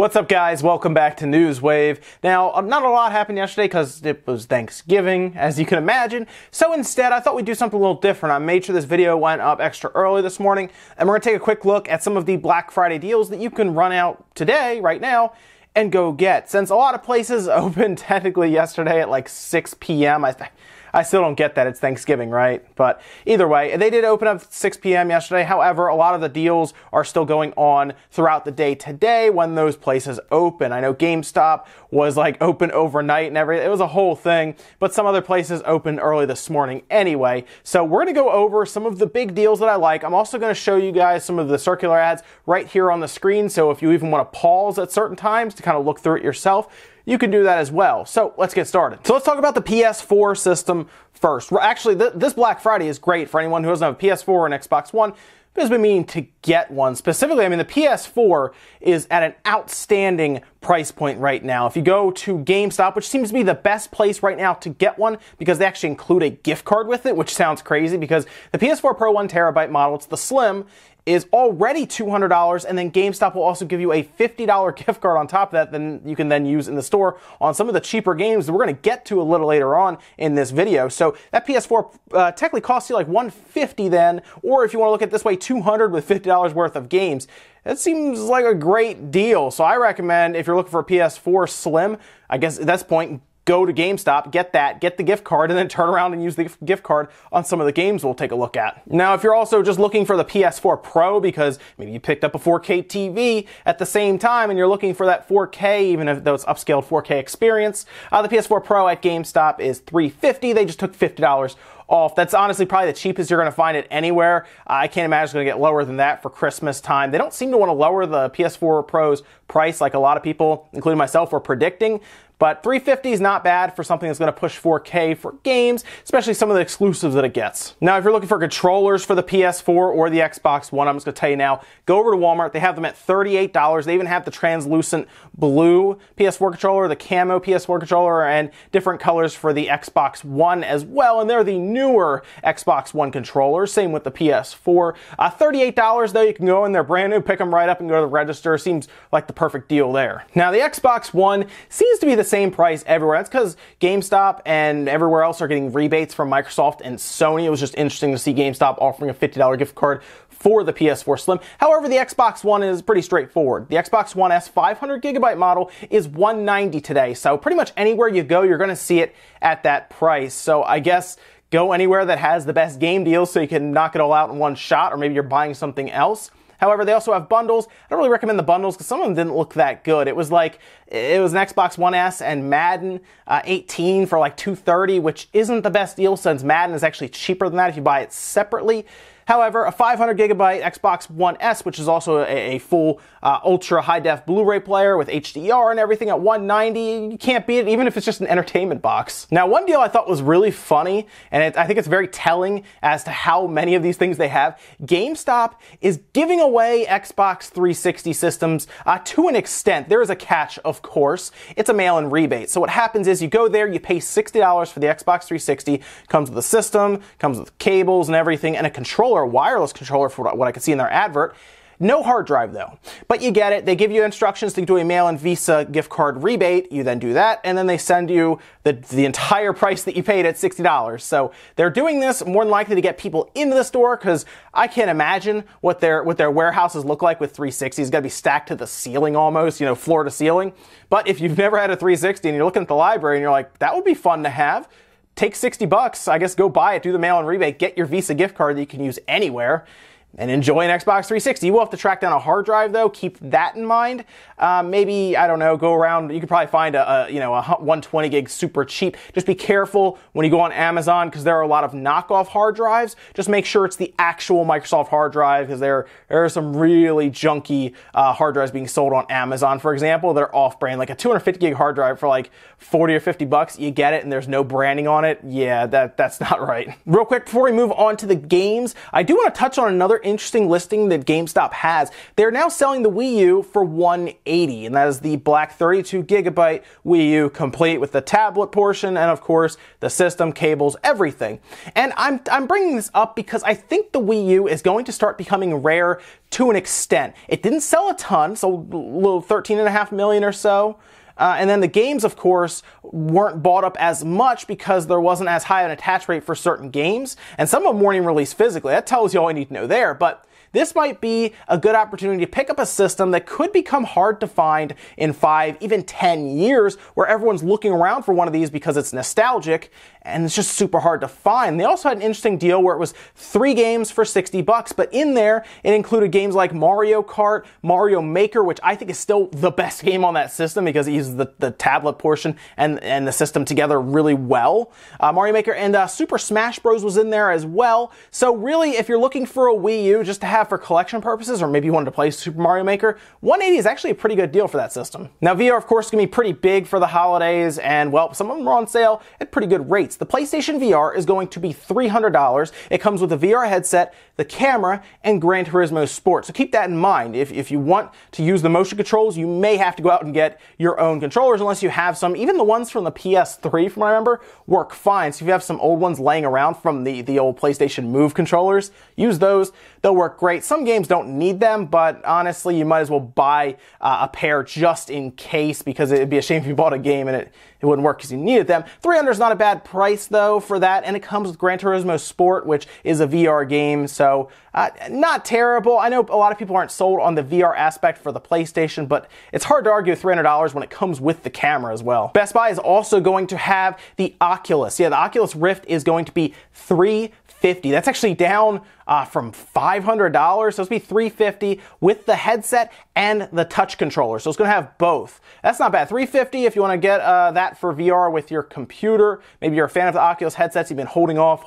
What's up, guys? Welcome back to Newswave. Now, not a lot happened yesterday because it was Thanksgiving, as you can imagine. So instead, I thought we'd do something a little different. I made sure this video went up extra early this morning, and we're going to take a quick look at some of the Black Friday deals that you can run out today, right now, and go get. Since a lot of places opened technically yesterday at like 6 p.m., I still don't get that it's Thanksgiving, right? But either way, they did open up at 6 p.m. yesterday. However, a lot of the deals are still going on throughout the day today when those places open. I know Gamestop was like open overnight and everything. It was a whole thing, but some other places opened early this morning anyway. So we're going to go over some of the big deals that I like. I'm also going to show you guys some of the circular ads right here on the screen. So if you even want to pause at certain times to kind of look through it yourself, you can do that as well. So let's get started. So let's talk about the PS4 system first. Actually, this Black Friday is great for anyone who doesn't have a PS4 and Xbox One, but has been meaning to get one. Specifically, I mean, the PS4 is at an outstanding price point right now. If you go to Gamestop, which seems to be the best place right now to get one because they actually include a gift card with it, which sounds crazy because the PS4 Pro 1TB model, it's the Slim, is already $200, and then GameStop will also give you a $50 gift card on top of that then you can then use in the store on some of the cheaper games that we're going to get to a little later on in this video. So that PS4 technically costs you like $150 then, or if you want to look at it this way, $200 with $50 worth of games. That seems like a great deal. So I recommend if you're looking for a PS4 Slim, I guess at this point, go to GameStop, get the gift card, and then turn around and use the gift card on some of the games we'll take a look at. Now, if you're also just looking for the PS4 Pro because maybe you picked up a 4K TV at the same time and you're looking for that 4K, even though it's upscaled 4K experience, the PS4 Pro at GameStop is $350. They just took $50 off. That's honestly probably the cheapest you're going to find it anywhere. I can't imagine it's going to get lower than that for Christmas time. They don't seem to want to lower the PS4 Pro's price like a lot of people, including myself, were predicting. But $350 is not bad for something that's going to push 4K for games, especially some of the exclusives that it gets. Now, if you're looking for controllers for the PS4 or the Xbox One, I'm just going to tell you now, go over to Walmart. They have them at $38. They even have the translucent blue PS4 controller, the camo PS4 controller, and different colors for the Xbox One as well. And they're the newer Xbox One controllers. Same with the PS4. $38 though, you can go in there brand new, pick them right up and go to the register. Seems like the perfect deal there. Now, the Xbox One seems to be the same price everywhere. That's because GameStop and everywhere else are getting rebates from Microsoft and Sony. It was just interesting to see GameStop offering a $50 gift card for the PS4 Slim. However, the Xbox One is pretty straightforward. The Xbox One S 500GB model is $190 today. So pretty much anywhere you go, you're going to see it at that price. So I guess go anywhere that has the best game deals so you can knock it all out in one shot, or maybe you're buying something else. However, they also have bundles. I don't really recommend the bundles because some of them didn't look that good. It was an Xbox One S and Madden 18 for like $230, which isn't the best deal since Madden is actually cheaper than that if you buy it separately. However, a 500GB Xbox One S, which is also a full ultra high-def Blu-ray player with HDR and everything at $190, you can't beat it even if it's just an entertainment box. Now, one deal I thought was really funny, and I think it's very telling as to how many of these things they have. GameStop is giving away Xbox 360 systems to an extent. There is a catch, of course. It's a mail-in rebate. So what happens is you go there, you pay $60 for the Xbox 360, comes with a system, comes with cables and everything, and a controller, a wireless controller for what I could see in their advert. No hard drive though, but you get it. They give you instructions to do a mail-in Visa gift card rebate. You then do that, and then they send you the entire price that you paid at $60. So they're doing this more than likely to get people into the store because I can't imagine what their warehouses look like with 360s. It's got to be stacked to the ceiling almost, you know, floor to ceiling. But if you've never had a 360 and you're looking at the library and you're like, that would be fun to have, take $60, I guess, go buy it, do the mail-in rebate, get your Visa gift card that you can use anywhere, and enjoy an Xbox 360. You will have to track down a hard drive though. Keep that in mind. Maybe, I don't know, go around. You could probably find a 120 gig super cheap. Just be careful when you go on Amazon because there are a lot of knockoff hard drives. Just make sure it's the actual Microsoft hard drive because there are some really junky hard drives being sold on Amazon, for example. They're off-brand. Like a 250 gig hard drive for like 40 or 50 bucks, you get it and there's no branding on it. Yeah, that's not right. Real quick before we move on to the games, I do want to touch on another interesting listing that GameStop has. They're now selling the Wii U for $180, and that is the black 32GB Wii U, complete with the tablet portion and, of course, the system, cables, everything. And I'm bringing this up because I think the Wii U is going to start becoming rare to an extent. It didn't sell a ton, so a little 13.5 million or so. And then the games, of course, weren't bought up as much because there wasn't as high an attach rate for certain games, and some of them weren't even released physically. That tells you all you need to know there. But this might be a good opportunity to pick up a system that could become hard to find in 5, even 10 years, where everyone's looking around for one of these because it's nostalgic and it's just super hard to find. They also had an interesting deal where it was 3 games for $60, but in there it included games like Mario Kart, Mario Maker, which I think is still the best game on that system because it uses the tablet portion and the system together really well. Mario Maker and Super Smash Bros. Was in there as well. So really, if you're looking for a Wii U just to have for collection purposes, or maybe you wanted to play Super Mario Maker, $180 is actually a pretty good deal for that system. Now, VR, of course, is going to be pretty big for the holidays, and, well, some of them are on sale at pretty good rates. The PlayStation VR is going to be $300. It comes with a VR headset, the camera, and Gran Turismo Sport. So keep that in mind. If you want to use the motion controls, you may have to go out and get your own controllers unless you have some. Even the ones from the PS3, from what I remember, work fine. So if you have some old ones laying around from the old PlayStation Move controllers, use those. They'll work great. Some games don't need them, but honestly, you might as well buy a pair just in case, because it'd be a shame if you bought a game and it wouldn't work because you needed them. $300 is not a bad price, though, for that, and it comes with Gran Turismo Sport, which is a VR game, so not terrible. I know a lot of people aren't sold on the VR aspect for the PlayStation, but it's hard to argue with $300 when it comes with the camera as well. Best Buy is also going to have the Oculus. Yeah, the Oculus Rift is going to be $350. That's actually down from $500, so it's going to be $350 with the headset and the touch controller. So it's going to have both. That's not bad. $350 if you want to get that for VR with your computer. Maybe you're a fan of the Oculus headsets. You've been holding off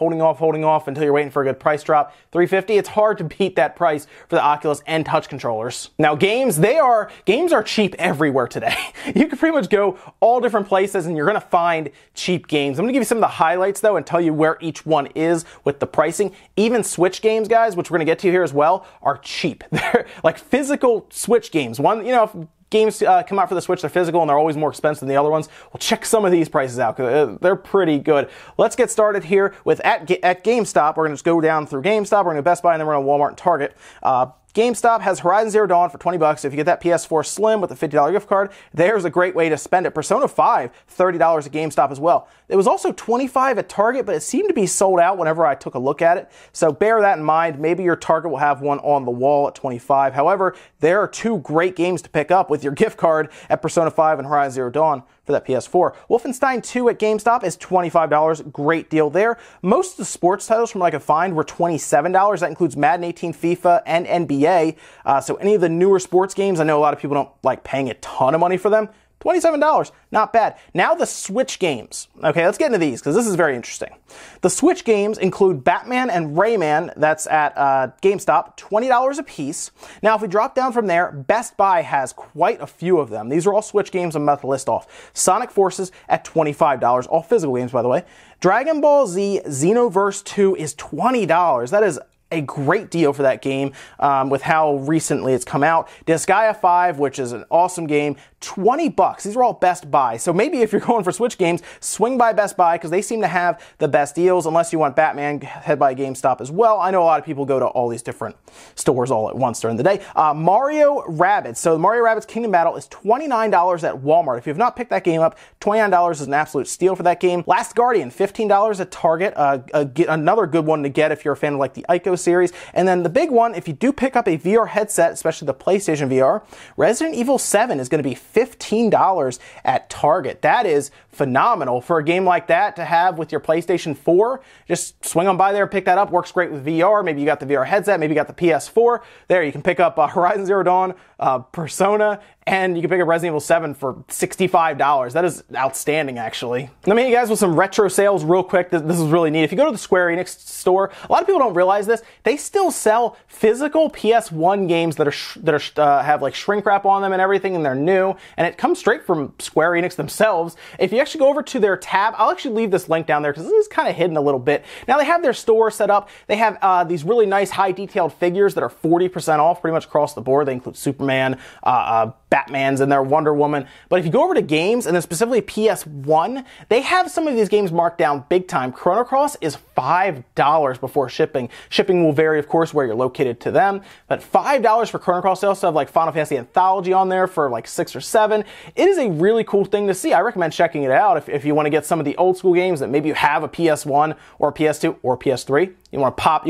until you're waiting for a good price drop. $350. It's hard to beat that price for the Oculus and touch controllers. Now, games are cheap everywhere today. You can pretty much go all different places and you're going to find cheap games. I'm going to give you some of the highlights, though, and tell you where each one is with the pricing. Even Switch games, guys, which we're going to get to here as well, are cheap. They're like physical Switch games. If games come out for the Switch, they're physical and they're always more expensive than the other ones. Well, check some of these prices out because they're pretty good. Let's get started here with at GameStop. We're going to just go down through GameStop. We're going to Best Buy, and then we're going to Walmart and Target. GameStop has Horizon Zero Dawn for $20. If you get that PS4 Slim with a $50 gift card, there's a great way to spend it. Persona 5, $30 at GameStop as well. It was also $25 at Target, but it seemed to be sold out whenever I took a look at it. So bear that in mind. Maybe your Target will have one on the wall at $25. However, there are 2 great games to pick up with your gift card at Persona 5 and Horizon Zero Dawn for that PS4. Wolfenstein 2 at GameStop is $25. Great deal there. Most of the sports titles from what I could find were $27. That includes Madden 18, FIFA, and NBA. So any of the newer sports games, I know a lot of people don't like paying a ton of money for them. $27, not bad. Now the Switch games. Okay, let's get into these because this is very interesting. The Switch games include Batman and Rayman. That's at GameStop, $20 a piece. Now if we drop down from there, Best Buy has quite a few of them. These are all Switch games I'm about to list off. Sonic Forces at $25, all physical games, by the way. Dragon Ball Z Xenoverse 2 is $20. That is a great deal for that game with how recently it's come out. Disgaea 5, which is an awesome game, $20. These are all Best Buy. So maybe if you're going for Switch games, swing by Best Buy because they seem to have the best deals. Unless you want Batman, head by GameStop as well. I know a lot of people go to all these different stores all at once during the day. Mario Rabbids. So Mario Rabbids Kingdom Battle is $29 at Walmart. If you have not picked that game up, $29 is an absolute steal for that game. Last Guardian, $15 at Target. Another good one to get if you're a fan of like the Ico series. And then the big one, if you do pick up a VR headset, especially the PlayStation VR, Resident Evil 7 is going to be $15 at Target. That is phenomenal for a game like that to have with your PlayStation 4. Just swing on by there, pick that up. Works great with VR. Maybe you got the VR headset, maybe you got the PS4. There, you can pick up Horizon Zero Dawn, Persona, and you can pick up Resident Evil 7 for $65. That is outstanding, actually. Let me hit you guys with some retro sales real quick. This is really neat. If you go to the Square Enix store, a lot of people don't realize this. They still sell physical PS1 games that have like shrink wrap on them and everything, and they're new, and it comes straight from Square Enix themselves. If you actually go over to their tab, I'll actually leave this link down there because this is kind of hidden a little bit. Now they have their store set up. They have these really nice high detailed figures that are 40% off pretty much across the board. They include Superman, Batman's in there, Wonder Woman. But if you go over to games, and then specifically PS1, they have some of these games marked down big time. Chrono Cross is $5 before shipping. Shipping will vary, of course, where you're located to them, but $5 for Chrono Cross. They also have like Final Fantasy Anthology on there for like $6 or $7. It is a really cool thing to see. I recommend checking it out if you want to get some of the old school games that maybe you have a PS1 or a PS2 or PS3. You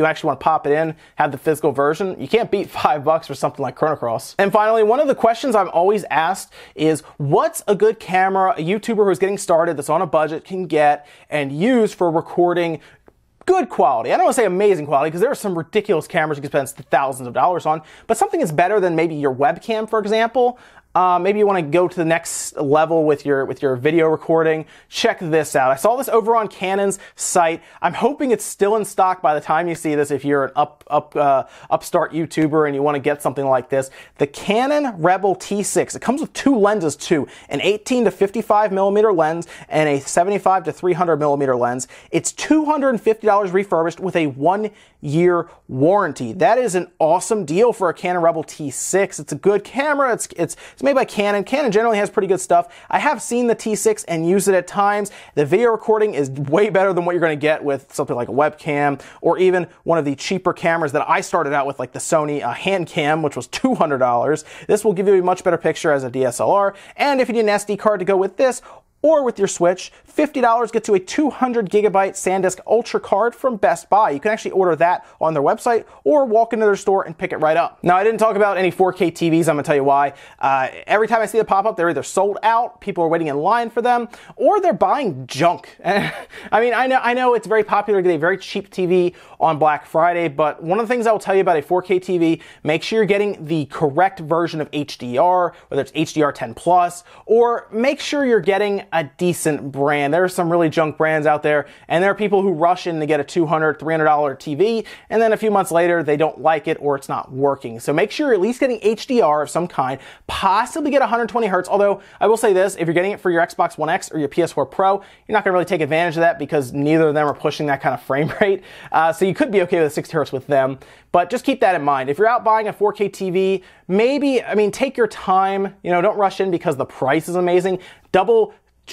actually want to pop it in, have the physical version. You can't beat $5 for something like Chrono Cross. And finally, one of the questions I'm always asked is, what's a good camera a YouTuber who's getting started that's on a budget can get and use for recording good quality? I don't want to say amazing quality because there are some ridiculous cameras you can spend thousands of dollars on, but something that's better than maybe your webcam, for example. Maybe you want to go to the next level with your video recording. Check this out. I saw this over on Canon's site. I'm hoping it's still in stock by the time you see this if you're an upstart YouTuber and you want to get something like this. The Canon Rebel T6. It comes with two lenses too, an 18 to 55 millimeter lens and a 75 to 300 millimeter lens. It's $250 refurbished with a 1-year warranty. That is an awesome deal for a Canon Rebel T6. It's a good camera. It's made by Canon. Canon generally has pretty good stuff. I have seen the T6 and used it at times. The video recording is way better than what you're going to get with something like a webcam or even one of the cheaper cameras that I started out with, like the Sony hand cam, which was $200. This will give you a much better picture as a DSLR. And if you need an SD card to go with this, or with your Switch, $50 gets you a 200 gigabyte SanDisk Ultra card from Best Buy. You can actually order that on their website or walk into their store and pick it right up. Now, I didn't talk about any 4K TVs. I'm gonna tell you why. Every time I see the pop up, they're either sold out, people are waiting in line for them, or they're buying junk. I mean, I know it's very popular to get a very cheap TV on Black Friday, but one of the things I will tell you about a 4K TV, make sure you're getting the correct version of HDR, whether it's HDR10 Plus, or make sure you're getting a decent brand. There are some really junk brands out there, and there are people who rush in to get a $200, $300 TV, and then a few months later, they don't like it or it's not working. So make sure you're at least getting HDR of some kind, possibly get 120 Hertz, although I will say this, if you're getting it for your Xbox One X or your PS4 Pro, you're not gonna really take advantage of that because neither of them are pushing that kind of frame rate. So you could be okay with 60 Hertz with them, but just keep that in mind. If you're out buying a 4K TV, maybe, take your time, don't rush in because the price is amazing.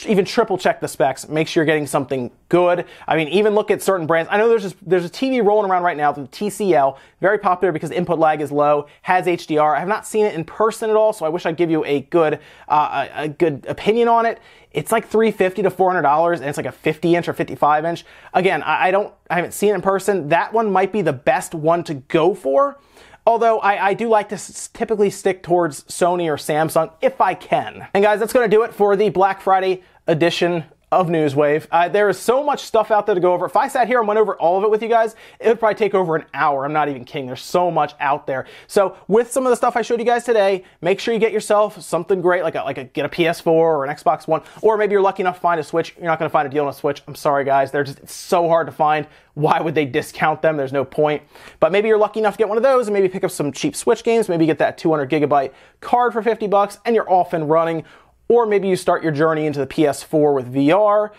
Even triple check the specs. Make sure you're getting something good. Even look at certain brands. I know there's a TV rolling around right now, the TCL, very popular because input lag is low, has HDR. I have not seen it in person at all, so I wish I'd give you a good opinion on it. It's like $350 to $400, and it's like a 50-inch or 55-inch. Again, I haven't seen it in person. That one might be the best one to go for. Although I do like to typically stick towards Sony or Samsung if I can. And guys, that's going to do it for the Black Friday edition of Newswave. There is so much stuff out there to go over. If I sat here and went over all of it with you guys, it would probably take over an hour. I'm not even kidding. There's so much out there. So with some of the stuff I showed you guys today, make sure you get yourself something great, get a PS4 or an Xbox One, or maybe you're lucky enough to find a Switch. You're not going to find a deal on a Switch. I'm sorry, guys. It's so hard to find. Why would they discount them? There's no point. But maybe you're lucky enough to get one of those and maybe pick up some cheap Switch games. Maybe you get that 200 gigabyte card for $50 and you're off and running. Or maybe you start your journey into the PS4 with VR.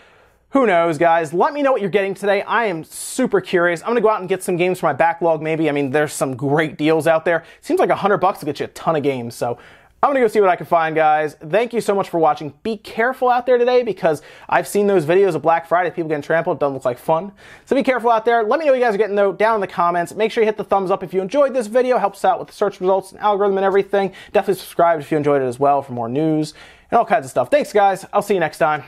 Who knows, guys? Let me know what you're getting today. I am super curious. I'm gonna go out and get some games for my backlog, maybe. There's some great deals out there. Seems like $100 will get you a ton of games, so I'm gonna go see what I can find, guys. Thank you so much for watching. Be careful out there today because I've seen those videos of Black Friday, people getting trampled. It doesn't look like fun. So be careful out there. Let me know what you guys are getting though down in the comments. Make sure you hit the thumbs up if you enjoyed this video. Helps out with the search results and algorithm and everything. Definitely subscribe if you enjoyed it as well for more news and all kinds of stuff. Thanks, guys. I'll see you next time.